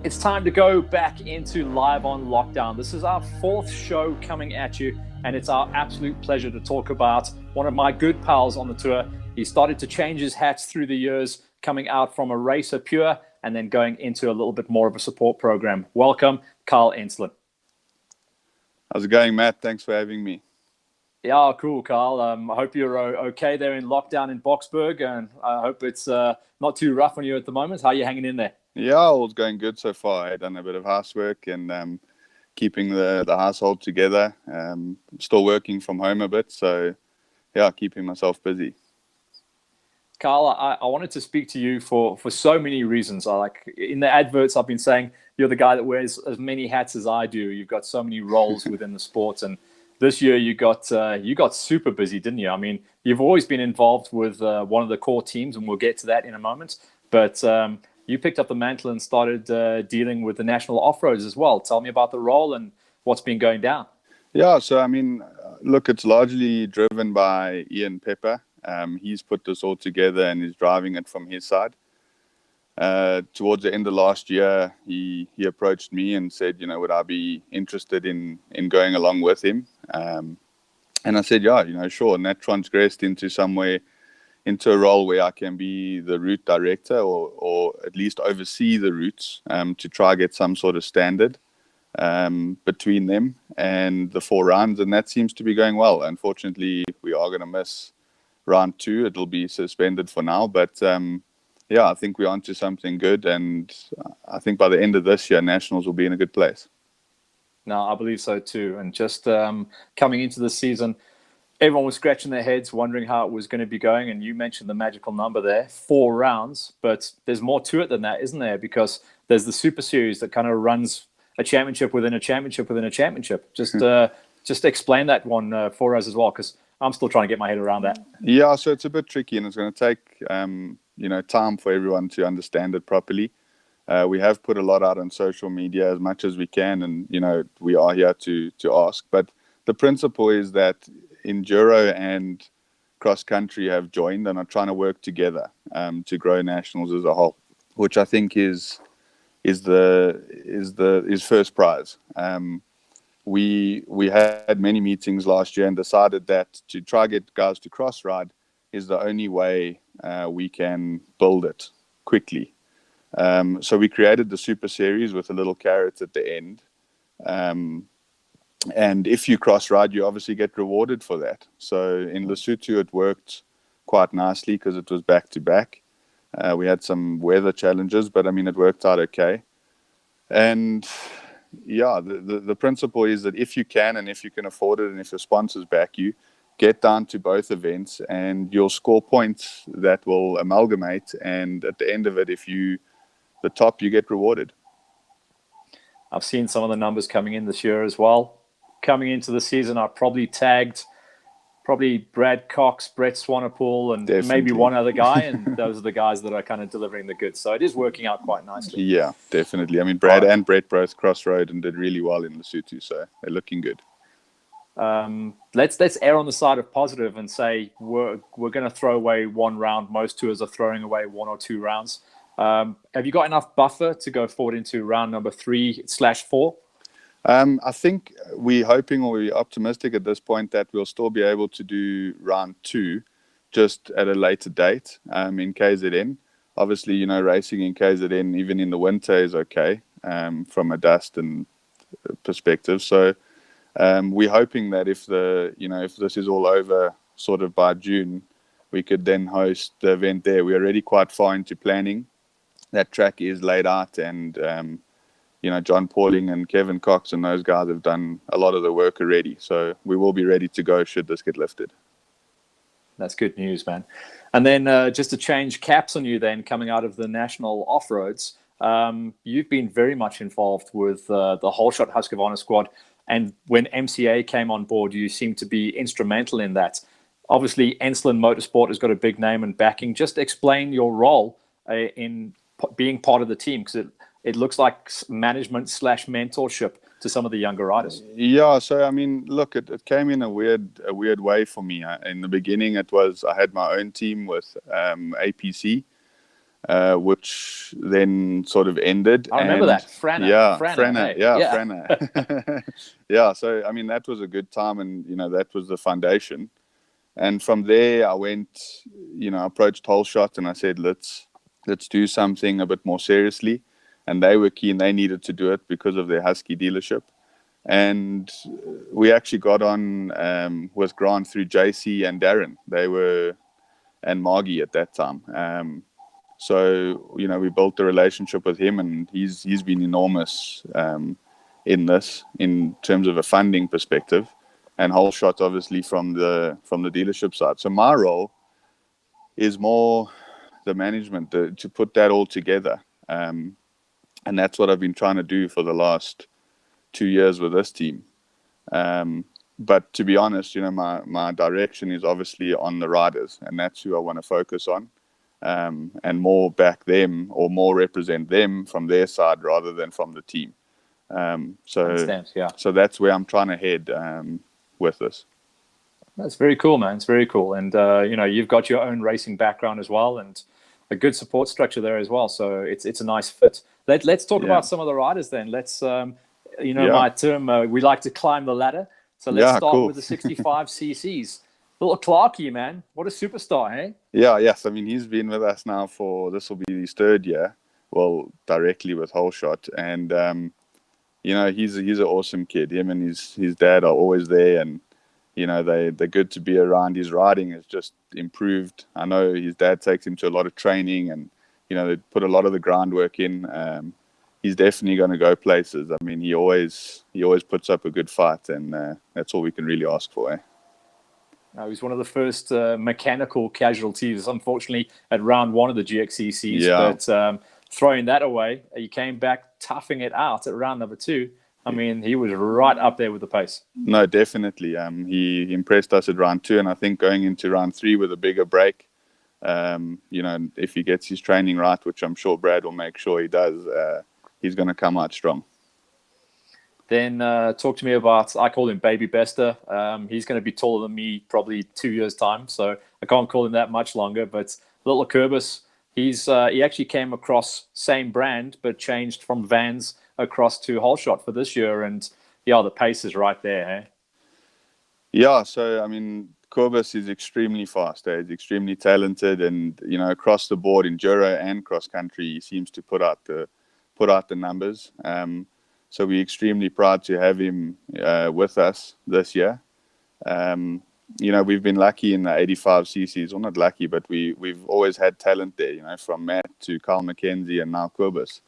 It's time to go back into Live on Lockdown. This is our fourth show coming at you, and it's our absolute pleasure to talk about one of my good pals on the tour. He started to change his hats through the years, coming out from a racer pure and then going into a little bit more of a support program. Welcome, Kyle Enslin. How's it going, Matt? Thanks for having me. Yeah, cool, Kyle. I hope you're okay there in lockdown in Boksburg, and I hope it's not too rough on you at the moment. How are you hanging in there? Yeah, all's going good so far. I've done a bit of housework and keeping the household together. Still working from home a bit, so yeah, keeping myself busy. Carl, I wanted to speak to you for so many reasons. I like in the adverts I've been saying you're the guy that wears as many hats as I do. You've got so many roles within the sport, and this year you got super busy, didn't you? I mean, you've always been involved with one of the core teams, and we'll get to that in a moment. But you picked up the mantle and started dealing with the national off-roads as well. Tell me about the role and what's been going down. Yeah, so I mean, look, it's largely driven by Ian Pepper. He's put this all together and is driving it from his side. Towards the end of last year, he approached me and said, would I be interested in going along with him? And I said, yeah, sure. And that transgressed into a role where I can be the route director or at least oversee the routes to try get some sort of standard between them and the 4 rounds. And that seems to be going well. Unfortunately, we are going to miss round 2. It'll be suspended for now, but I think we're onto something good, and I think by the end of this year, Nationals will be in a good place. No, I believe so too. And just coming into the season, everyone was scratching their heads, wondering how it was going to be going. And you mentioned the magical number there, 4 rounds, but there's more to it than that, isn't there? Because there's the Super Series that kind of runs a championship within a championship within a championship. Just explain that one for us as well, because I'm still trying to get my head around that. Yeah, so it's a bit tricky, and it's going to take time for everyone to understand it properly. We have put a lot out on social media as much as we can, and we are here to ask. But the principle is that enduro and cross country have joined and are trying to work together to grow nationals as a whole, which I think is first prize. We had many meetings last year and decided that to try get guys to cross ride is the only way we can build it quickly. So we created the Super Series with a little carrot at the end. And if you cross ride, you obviously get rewarded for that. So in Lesotho, it worked quite nicely because it was back to back. We had some weather challenges, but I mean, it worked out okay. And yeah, the principle is that if you can and if you can afford it and if your sponsors back you, get down to both events and you'll score points that will amalgamate. And at the end of it, if you the top, you get rewarded. I've seen some of the numbers coming in this year as well. Coming into the season, I probably tagged Brad Cox, Brett Swanepoel, and Definitely. Maybe one other guy, and those are the guys that are kind of delivering the goods. So it is working out quite nicely. Yeah, definitely. I mean, Brad and Brett both crossroad and did really well in Lesotho, so they're looking good. Let's err on the side of positive and say we're going to throw away 1 round. Most tours are throwing away 1 or 2 rounds. Have you got enough buffer to go forward into round number 3/4? I think we're hoping or we're optimistic at this point that we'll still be able to do round 2 just at a later date in KZN. Obviously, racing in KZN, even in the winter, is okay from a dust and perspective. So we're hoping that if this is all over sort of by June, we could then host the event there. We're already quite far into planning. That track is laid out, and John Pauling and Kevin Cox and those guys have done a lot of the work already. So we will be ready to go should this get lifted. That's good news, man. And then just to change caps on you then, coming out of the national off-roads, you've been very much involved with the Holshot Husqvarna squad. And when MCA came on board, you seem to be instrumental in that. Obviously, Enslin Motorsport has got a big name and backing. Just explain your role in being part of the team, because it looks like management/mentorship to some of the younger riders. Yeah, so I mean, look, it came in a weird way for me. In the beginning, I had my own team with APC. which then sort of ended. I remember that. Frana, hey? Frana. Yeah, so I mean, that was a good time, and that was the foundation. And from there, I went, approached Holshot, and I said, let's do something a bit more seriously. And they were keen; they needed to do it because of their Husky dealership. And we actually got on with Grant through JC and Darren. And Margie at that time. So we built a relationship with him, and he's been enormous in terms of a funding perspective, and Holshot obviously from the dealership side. So my role is more the management to put that all together, and that's what I've been trying to do for the last 2 years with this team. But to be honest, my direction is obviously on the riders, and that's who I want to focus on, and more back them or more represent them from their side rather than from the team. So that's where I'm trying to head with this. That's very cool, man. It's very cool. And, you've got your own racing background as well, and a good support structure there as well. So it's a nice fit. Let's talk about some of the riders then. Let's, my term, we like to climb the ladder. So let's start with the 65 cc's. Little Clarkie, man. What a superstar, hey? Yes. I mean, he's been with us now this will be his 3rd year. Well, directly with Holshot. And, he's an awesome kid. Him and his dad are always there, and, they're good to be around. His riding has just improved. I know his dad takes him to a lot of training, and, they put a lot of the groundwork in. He's definitely going to go places. I mean, he always puts up a good fight, and that's all we can really ask for. He was one of the first mechanical casualties, unfortunately, at round 1 of the GXCCs. Yeah. But throwing that away, he came back toughing it out at round number 2. I mean, he was right up there with the pace. No, definitely. He impressed us at round 2, and I think going into round 3 with a bigger break, if he gets his training right, which I'm sure Brad will make sure he does, he's going to come out strong. Then talk to me about, I call him Baby Bester. He's going to be taller than me probably 2 years' time, so I can't call him that much longer. But little Kerbis, he actually came across same brand, but changed from Vans across to Holshot for this year. And the pace is right there, hey? Yeah, so I mean, Kerbis is extremely fast. He's extremely talented, and across the board, enduro and cross country, he seems to put out the numbers. So we're extremely proud to have him with us this year. We've been lucky in the 85 cc's, well, not lucky, but we've always had talent there, from Matt to Kyle McKenzie and now Kerbis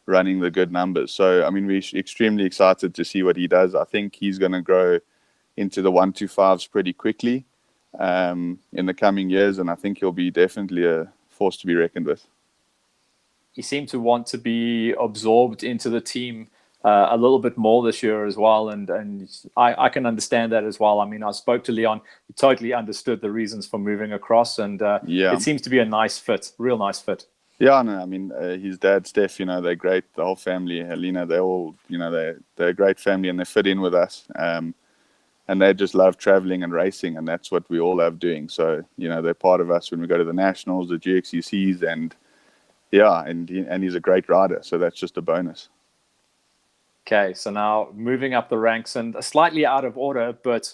running the good numbers. So, I mean, we're extremely excited to see what he does. I think he's going to grow into the 125s pretty quickly in the coming years, and I think he'll be definitely a force to be reckoned with. He seemed to want to be absorbed into the team a little bit more this year as well, and I can understand that as well. I mean, I spoke to Leon; he totally understood the reasons for moving across, and it seems to be a nice fit, real nice fit. Yeah, no, I mean, his dad, Steph, they're great. The whole family, Helena, they're all, they're a great family, and they fit in with us. And they just love traveling and racing, and that's what we all love doing. So, they're part of us when we go to the nationals, the GXCCs, and he's a great rider. So that's just a bonus. Okay, so now moving up the ranks, and slightly out of order, but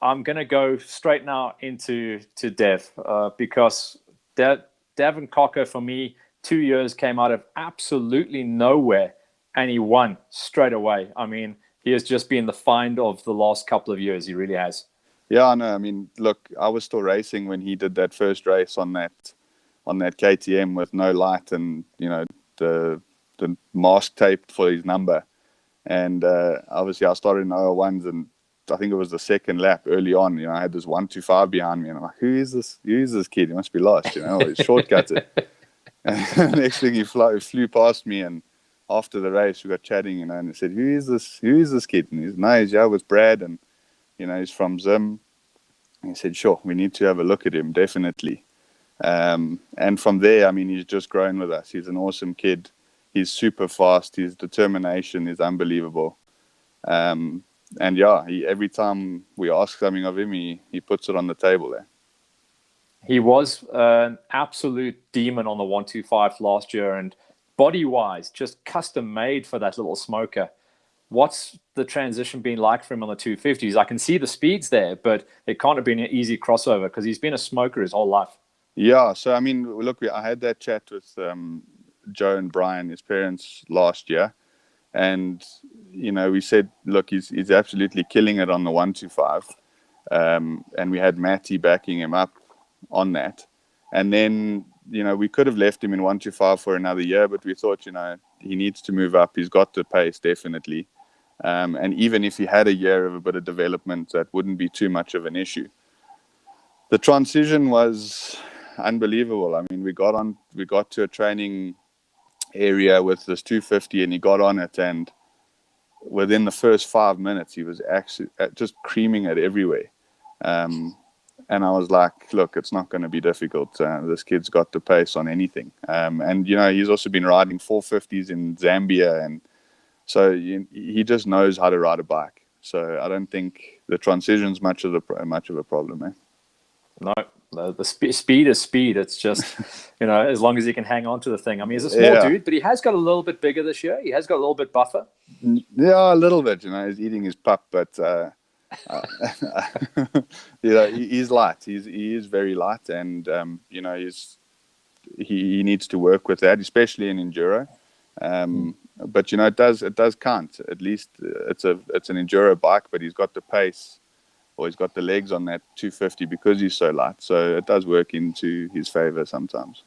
I'm going to go straight now into Dev because Davin Cocker, for me, 2 years came out of absolutely nowhere, and he won straight away. I mean, he has just been the find of the last couple of years. He really has. Yeah, no, I mean, look, I was still racing when he did that first race on that KTM with no light and, the mask taped for his number. And obviously I started in 001s, and I think it was the second lap early on. I had this 125 behind me, and I'm like, who is this kid? He must be lost, He's shortcutted. And the next thing he flew past me, and after the race we got chatting, and he said, who is this kid? And he's with Brad, and he's from Zim. And he said, sure, we need to have a look at him, definitely. And from there, I mean, he's just grown with us. He's an awesome kid. He's super fast. His determination is unbelievable. And every time we ask something of him, he puts it on the table there. He was an absolute demon on the 125 last year, and body-wise, just custom-made for that little smoker. What's the transition been like for him on the 250s? I can see the speeds there, but it can't have been an easy crossover because he's been a smoker his whole life. Yeah, so I mean, look, I had that chat with Joe and Brian, his parents, last year, and we said, look, he's absolutely killing it on the 125, and we had Matti backing him up on that, and then we could have left him in 125 for another year, but we thought he needs to move up. He's got the pace definitely, and even if he had a year of a bit of development, that wouldn't be too much of an issue. The transition was unbelievable. I mean, we got to a training area with this 250, and he got on it, and within the first 5 minutes, he was actually just creaming it everywhere. And I was like, look, it's not going to be difficult. This kid's got the pace on anything. And he's also been riding 450s in Zambia, and so he just knows how to ride a bike. So I don't think the transition's much of a problem, man. No, the speed is speed. It's just, as long as he can hang on to the thing. I mean, he's a small dude, but he has got a little bit bigger this year. He has got a little bit buffer. Yeah, a little bit. He's eating his pup, but he's light. He is very light, and he needs to work with that, especially in enduro. But it does count. At least it's an enduro bike, but he's got the pace, or he's got the legs on that 250 because he's so light. So it does work into his favor sometimes.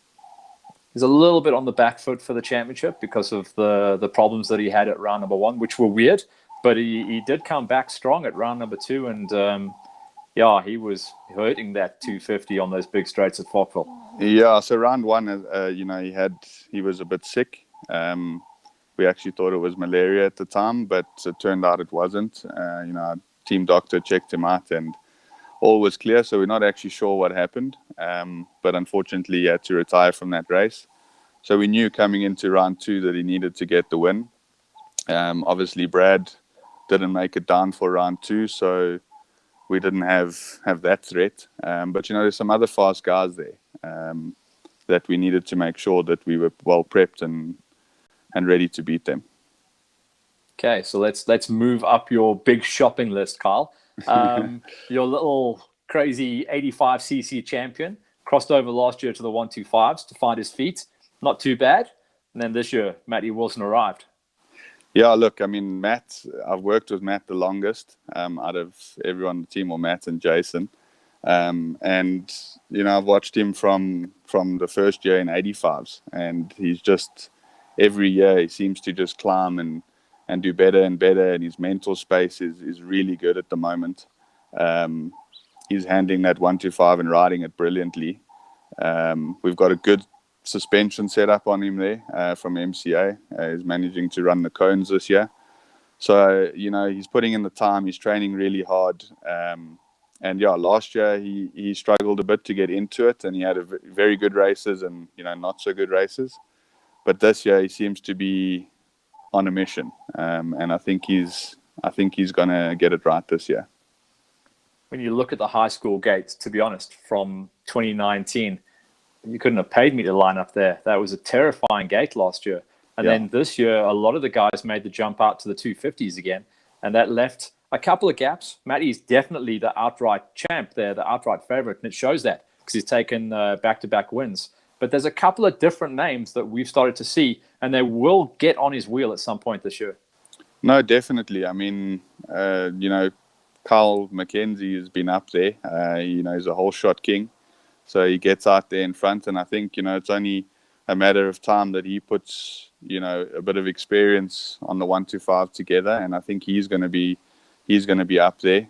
He's a little bit on the back foot for the championship because of the problems that he had at round number 1, which were weird. But he did come back strong at round number 2, and he was hurting that 250 on those big straights at Falkville. Yeah, so round 1, he was a bit sick. We actually thought it was malaria at the time, but it turned out it wasn't. Our team doctor checked him out, and all was clear. So we're not actually sure what happened, but unfortunately, he had to retire from that race. So we knew coming into round 2 that he needed to get the win. Obviously, Brad didn't make it down for round 2, so we didn't have that threat. But there's some other fast guys there that we needed to make sure that we were well prepped and ready to beat them. Okay, so let's move up your big shopping list, Kyle. Your little crazy 85cc champion crossed over last year to the 125s to find his feet. Not too bad. And then this year, Matti Wilson arrived. Yeah, look, I mean, I've worked with Matt the longest out of everyone on the team, or Matt and Jason. And, I've watched him from the first year in 85s. And he's just, every year, he seems to just climb and do better and better. And his mental space is really good at the moment. He's handling that 125 and riding it brilliantly. We've got a good suspension set up on him there from MCA. He's managing to run the cones this year. So, he's putting in the time. He's training really hard. Last year he struggled a bit to get into it, and he had very good races and, not so good races. But this year he seems to be on a mission. And I think he's going to get it right this year. When you look at the high school gates, to be honest, from 2019, you couldn't have paid me to line up there. That was a terrifying gate last year. And then this year, a lot of the guys made the jump out to the 250s again. And that left a couple of gaps. Matty's definitely the outright champ there, the outright favorite. And it shows that because he's taken back-to-back wins. But there's a couple of different names that we've started to see, and they will get on his wheel at some point this year. No, definitely. I mean, Kyle McKenzie has bit up there. He's a whole shot king. So he gets out there in front, and I think, it's only a matter of time that he puts, a bit of experience on the 125 together, and I think he's going to be up there.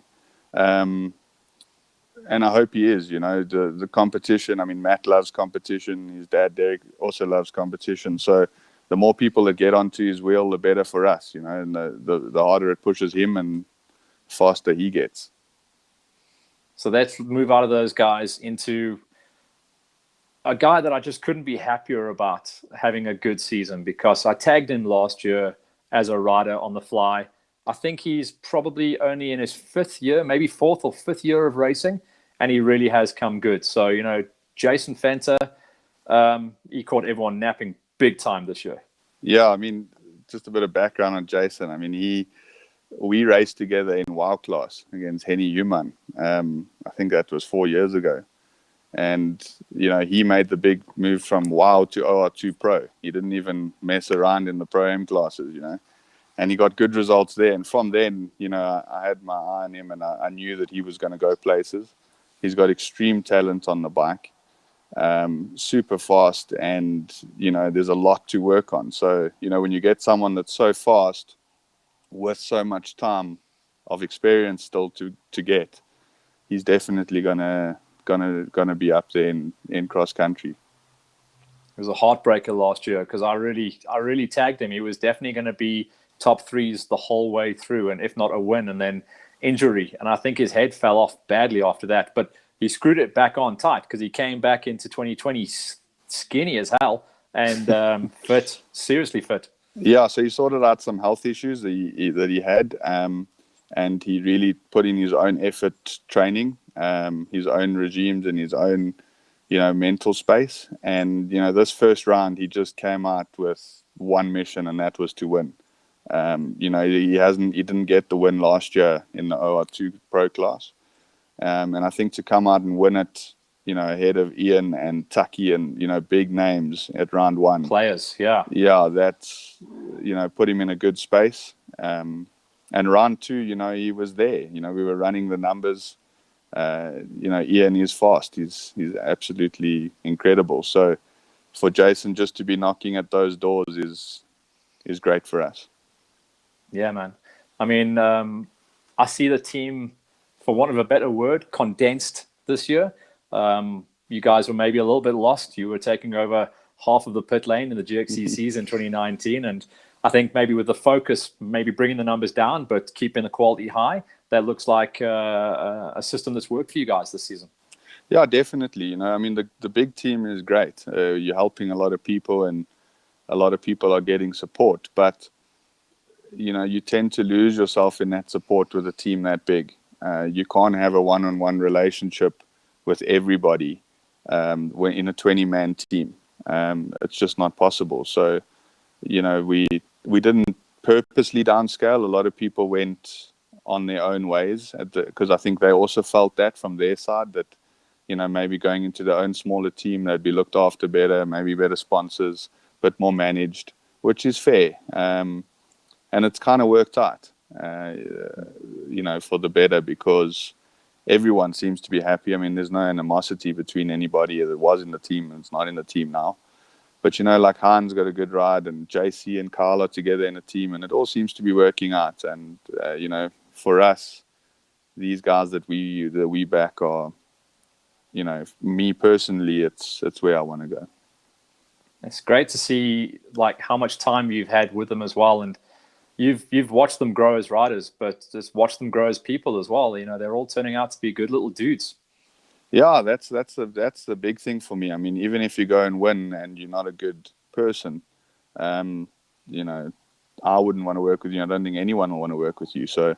And I hope he is. The competition. I mean, Matt loves competition. His dad Derek also loves competition. So the more people that get onto his wheel, the better for us. And the harder it pushes him, and faster he gets. So let's move out of those guys into a guy that I just couldn't be happier about having a good season, because I tagged him last year as a rider on the fly. I think he's probably only in his 5th year, maybe 4th or 5th year of racing, and he really has come good. So, Jason Fenter, he caught everyone napping big time this year. Yeah, I mean, just a bit of background on Jason. I mean, we raced together in WOW class against Henny Human. I think that was 4 years ago. And, he made the big move from WOW to OR2 Pro. He didn't even mess around in the Pro-Am classes, And he got good results there. And from then, I had my eye on him, and I knew that he was going to go places. He's got extreme talent on the bike, super fast, and, there's a lot to work on. So, when you get someone that's so fast with so much time of experience still to get, he's definitely gonna be up there in cross country. It was a heartbreaker last year because I really tagged him. He was definitely going to be top threes the whole way through, and if not a win, and then injury. And I think his head fell off badly after that. But he screwed it back on tight because he came back into 2020 skinny as hell and fit, seriously fit. Yeah, so he sorted out some health issues that he had, and he really put in his own effort training, his own regimes, and his own, mental space. And this first round, he just came out with one mission, and that was to win. He didn't get the win last year in the OR2 Pro class, and I think to come out and win it, ahead of Ian and Tucky and, big names at round one. Players, yeah. Yeah, that's, put him in a good space. And round two, he was there. We were running the numbers. Ian is fast. He's absolutely incredible. So for Jason just to be knocking at those doors is great for us. Yeah, man. I mean, I see the team, for want of a better word, condensed this year. You guys were maybe a little bit lost. You were taking over half of the pit lane in the GXCCs in 2019. And I think maybe with the focus, maybe bringing the numbers down, but keeping the quality high, that looks like a system that's worked for you guys this season. Yeah, definitely. I mean, the big team is great. You're helping a lot of people, and a lot of people are getting support. But, you tend to lose yourself in that support with a team that big. You can't have a one-on-one relationship with everybody when in a 20-man team. It's just not possible. So, we didn't purposely downscale. A lot of people went on their own ways because I think they also felt that from their side that, maybe going into their own smaller team, they'd be looked after better, maybe better sponsors, but more managed, which is fair. And it's kind of worked out, for the better, because everyone seems to be happy. I mean, there's no animosity between anybody that was in the team and it's not in the team now. But, like Hans got a good ride, and JC and Kyle are together in a team, and it all seems to be working out. And, for us, these guys that we back are, me personally, it's where I want to go. It's great to see how much time you've had with them as well. And you've watched them grow as riders, but just watch them grow as people as well. They're all turning out to be good little dudes. Yeah, that's the big thing for me. I mean, even if you go and win and you're not a good person, I wouldn't want to work with you. I don't think anyone will want to work with you. So,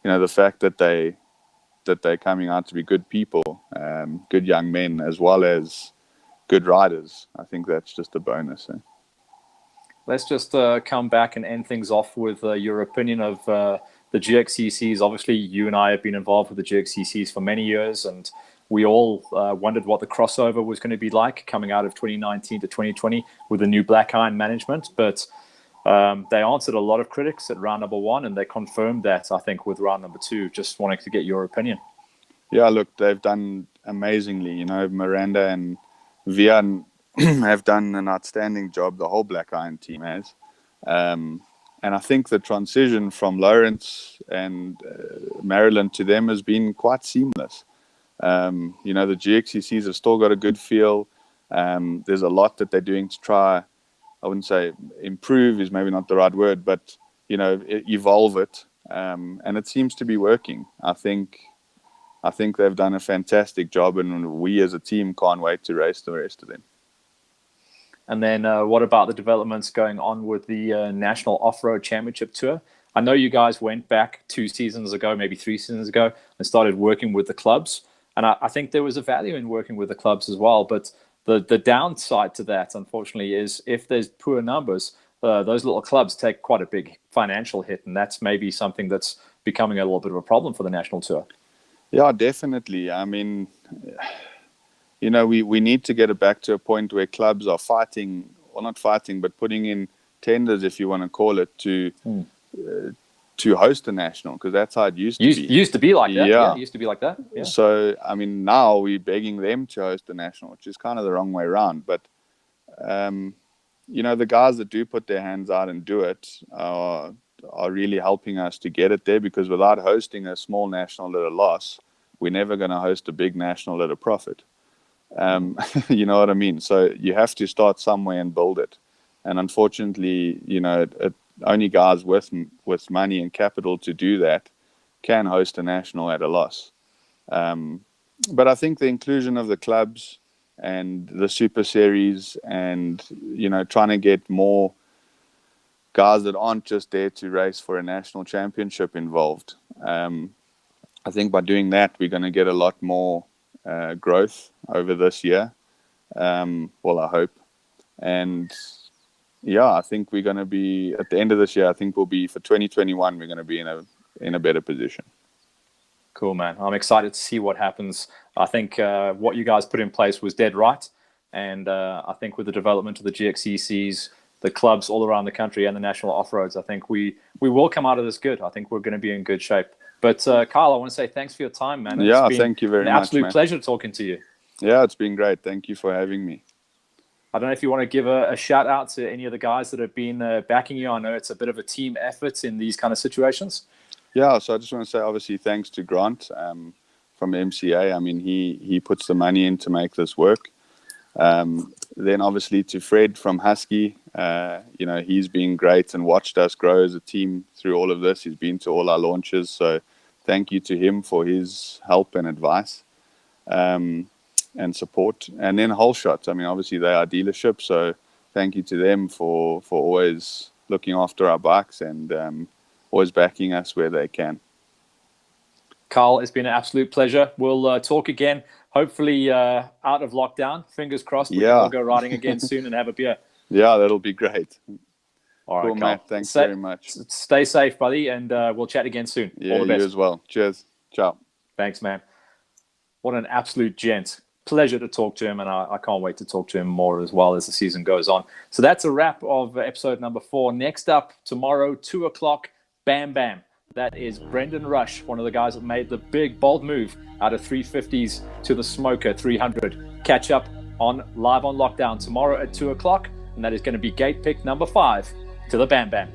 the fact that they're coming out to be good people, good young men, as well as good riders, I think that's just a bonus. Let's just come back and end things off with your opinion of the GXCCs. Obviously, you and I have been involved with the GXCCs for many years, and we all wondered what the crossover was going to be like coming out of 2019 to 2020 with the new Black Iron management. But they answered a lot of critics at round number one, and they confirmed that, I think, with round number two. Just wanting to get your opinion. Yeah, look, they've done amazingly. Miranda and Vian have done an outstanding job. The whole Black Iron team has. And I think the transition from Lawrence and Maryland to them has been quite seamless. The GXCCs have still got a good feel. There's a lot that they're doing to try, I wouldn't say improve is maybe not the right word, but, evolve it. And it seems to be working. I think they've done a fantastic job, and we as a team can't wait to race the rest of them. And then what about the developments going on with the National Off-Road Championship Tour? I know you guys went back 2 seasons ago, maybe 3 seasons ago, and started working with the clubs. And I think there was a value in working with the clubs as well. But the downside to that, unfortunately, is if there's poor numbers, those little clubs take quite a big financial hit, and that's maybe something that's becoming a little bit of a problem for the national tour. Yeah, definitely. I mean, we need to get it back to a point where clubs are fighting, or not fighting, but putting in tenders, if you want to call it, to host a national, because that's how it used to be. Used to be like that. Yeah, it used to be like that. Yeah. So, I mean, now we're begging them to host a national, which is kind of the wrong way around. But, the guys that do put their hands out and do it are really helping us to get it there, because without hosting a small national at a loss, we're never going to host a big national at a profit. You know what I mean? So you have to start somewhere and build it. And unfortunately, only guys with money and capital to do that can host a national at a loss. But I think the inclusion of the clubs and the Super Series and, trying to get more guys that aren't just there to race for a national championship involved. I think by doing that, we're going to get a lot more growth over this year. Well, I hope. And yeah, I think we're going to be, at the end of this year, I think we'll be, for 2021, we're going to be in a better position. Cool, man. I'm excited to see what happens. I think what you guys put in place was dead right. And I think with the development of the GXCCs, the clubs all around the country and the national off-roads, I think we will come out of this good. I think we're going to be in good shape. But Kyle, I want to say thanks for your time, man. Yeah, thank you very much, an absolute man. pleasure talking to you. Yeah, it's been great. Thank you for having me. I don't know if you want to give a shout out to any of the guys that have been backing you. I know it's a bit of a team effort in these kind of situations. Yeah, so I just want to say, obviously, thanks to Grant from MCA. I mean, he puts the money in to make this work. Then obviously to Fred from Husky, he's been great and watched us grow as a team through all of this. He's been to all our launches, so thank you to him for his help and advice and support. And then Holeshot, I mean, obviously they are dealerships, so thank you to them for always looking after our bikes and always backing us where they can. Carl, it's been an absolute pleasure. We'll talk again, hopefully out of lockdown. Fingers crossed we can all go riding again soon and have a beer. Yeah, that'll be great. All right, cool, Carl. Matt. Thanks very much. Stay safe, buddy, and we'll chat again soon. Yeah, all the best. You as well. Cheers. Ciao. Thanks, man. What an absolute gent. Pleasure to talk to him, and I can't wait to talk to him more as well as the season goes on. So that's a wrap of episode number 4. Next up, tomorrow, 2 o'clock, Bam Bam. That is Brendan Rush, one of the guys that made the big, bold move out of 350s to the Smoker 300. Catch up live on Lockdown tomorrow at 2 o'clock, and that is going to be gate pick number 5 to the Bam Bam.